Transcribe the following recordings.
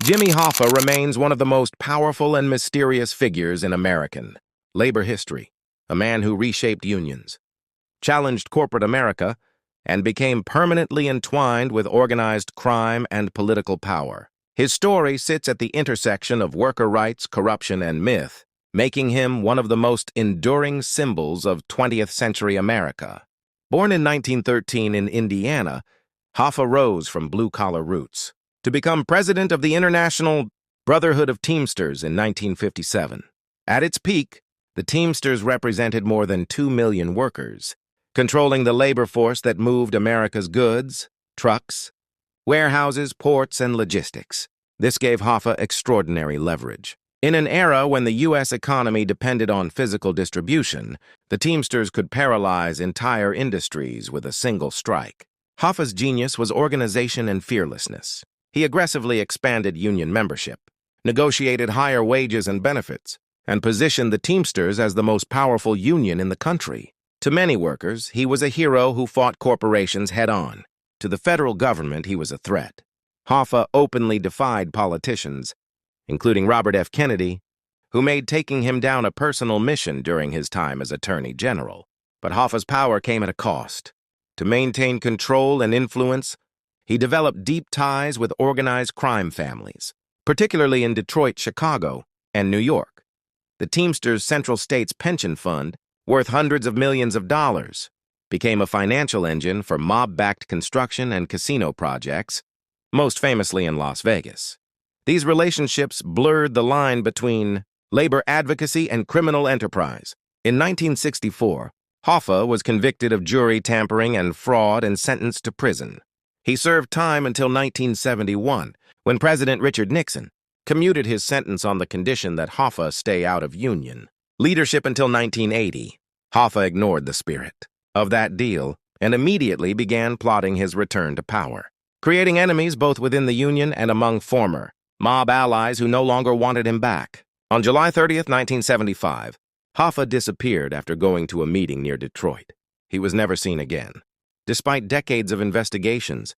Jimmy Hoffa remains one of the most powerful and mysterious figures in American labor history, a man who reshaped unions, challenged corporate America, and became permanently entwined with organized crime and political power. His story sits at the intersection of worker rights, corruption, and myth, making him one of the most enduring symbols of 20th century America. Born in 1913 in Indiana, Hoffa rose from blue-collar roots to become president of the International Brotherhood of Teamsters in 1957. At its peak, the Teamsters represented more than 2 million workers, controlling the labor force that moved America's goods, trucks, warehouses, ports, and logistics. This gave Hoffa extraordinary leverage. In an era when the U.S. economy depended on physical distribution, the Teamsters could paralyze entire industries with a single strike. Hoffa's genius was organization and fearlessness. He aggressively expanded union membership, negotiated higher wages and benefits, and positioned the Teamsters as the most powerful union in the country. To many workers, he was a hero who fought corporations head-on. To the federal government, he was a threat. Hoffa openly defied politicians, including Robert F. Kennedy, who made taking him down a personal mission during his time as Attorney General. But Hoffa's power came at a cost. To maintain control and influence, he developed deep ties with organized crime families, particularly in Detroit, Chicago, and New York. The Teamsters' Central States Pension Fund, worth hundreds of millions of dollars, became a financial engine for mob-backed construction and casino projects, most famously in Las Vegas. These relationships blurred the line between labor advocacy and criminal enterprise. In 1964, Hoffa was convicted of jury tampering and fraud and sentenced to prison. He served time until 1971, when President Richard Nixon commuted his sentence on the condition that Hoffa stay out of union. Leadership until 1980, Hoffa ignored the spirit of that deal and immediately began plotting his return to power, creating enemies both within the union and among former mob allies who no longer wanted him back. On July 30th, 1975, Hoffa disappeared after going to a meeting near Detroit. He was never seen again. Despite decades of investigations,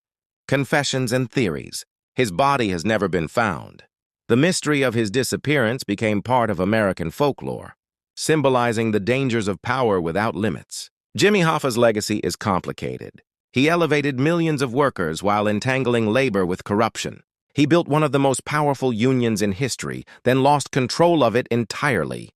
confessions, and theories, his body has never been found. The mystery of his disappearance became part of American folklore, symbolizing the dangers of power without limits. Jimmy Hoffa's legacy is complicated. He elevated millions of workers while entangling labor with corruption. He built one of the most powerful unions in history, then lost control of it entirely.